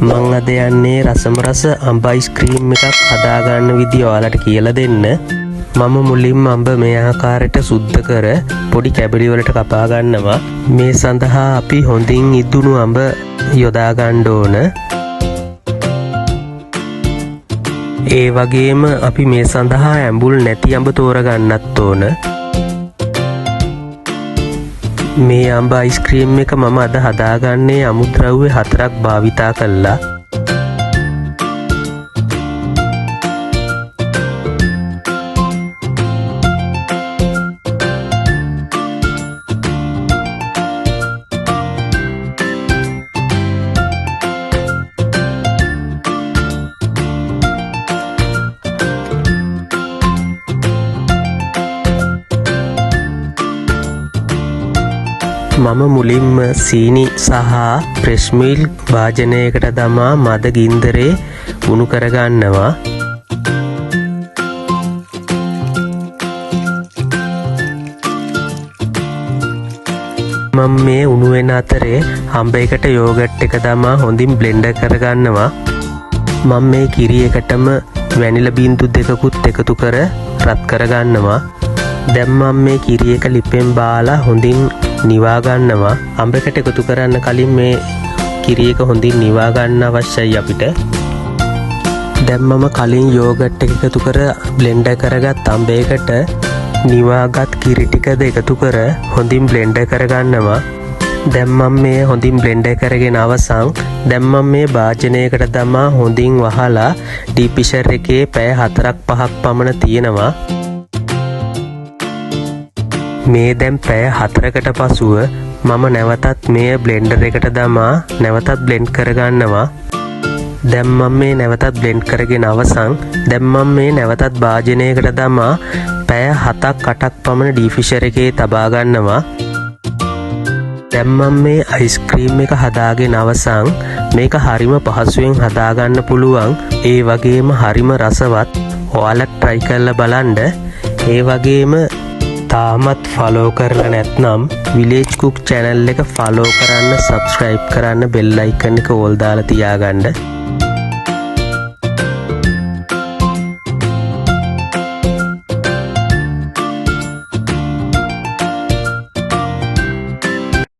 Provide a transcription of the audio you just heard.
මං අද යන්නේ රසම රස අඹ අයිස්ක්‍රීම් එකක් හදාගන්න විදිය ඔයාලට කියලා දෙන්න. මම මුලින්ම අඹ මේ ආකාරයට සුද්ධ කර පොඩි කැබලි වලට කපා ගන්නවා. මේ සඳහා අපි හොඳින් ඉදුණු අඹ යොදා ගන්න ඕන. ඒ වගේම අපි මේ සඳහා ඇඹුල් නැති අඹ තෝරගන්නත් ඕන. මේ අඹ අයිස්ක්‍රීම් එක මම අද හදාගන්නේ අමුද්‍රව්‍ය 4ක් භාවිතා කළා. මම මුලින්ම සීනි සහ ෆ්‍රෙෂ් මිල්ක් වාජනයකට දමා මද ගින්දරේ උණු කරගන්නවා. මම මේ උණු වෙන අතරේ හම්බ එකට යෝගට් එක දමා හොඳින් බ්ලෙන්ඩර් කරගන්නවා. මම මේ කිරි එකටම වැනිලා බින්දු දෙකකුත් එකතු කර රත් කරගන්නවා. දැන් මම මේ කිරි එක ලිපෙන් බාලා හොඳින් නිවා ගන්නවා. අඹ එකට එකතු කරන්න කලින් මේ කිරි එක හොඳින් නිවා ගන්න අවශ්‍යයි අපිට. දැන් මම කලින් යෝගට් එක එකතු කර බ්ලෙන්ඩර් කරගත් අඹ එකට නිවාගත් කිරි ටිකද එකතු කර හොඳින් බ්ලෙන්ඩර් කරගන්නවා. දැන් මම මේ හොඳින් බ්ලෙන්ඩර් කරගෙන අවසන්. දැන් මම මේ භාජනයකට දමා හොඳින් වහලා ඩීප් ෆ්‍රීසර් එකේ පැය 4-5ක් පමණ තියෙනවා. මේ දැන් පැය 4කට පසුව මම නැවතත් මේ බ්ලෙන්ඩර් එකට දමා නැවතත් බ්ලෙන්ඩ් කරගන්නවා. දැන් මම මේ නැවතත් බ්ලෙන්ඩ් කරගෙන අවසන්. දැන් මම මේ නැවතත් භාජනයකට දමා පැය 7-8ක් පමණ ඩීප් ෆ්‍රීසර් එකේ තබා ගන්නවා. දැන් මම මේ අයිස්ක්‍රීම් එක හදාගෙන අවසන්. මේක හරිම පහසුවෙන් හදාගන්න පුළුවන්. ඒ වගේම හරිම රසවත්. ඔයාලා try කරලා බලන්න. ඒ වගේම තාමත් ෆලෝ කරලා නැත්නම් විලේජ් කුක් channel එක ෆලෝ කරන්න, subscribe කරන්න, bell icon එක ඕල් දාලා තියාගන්න.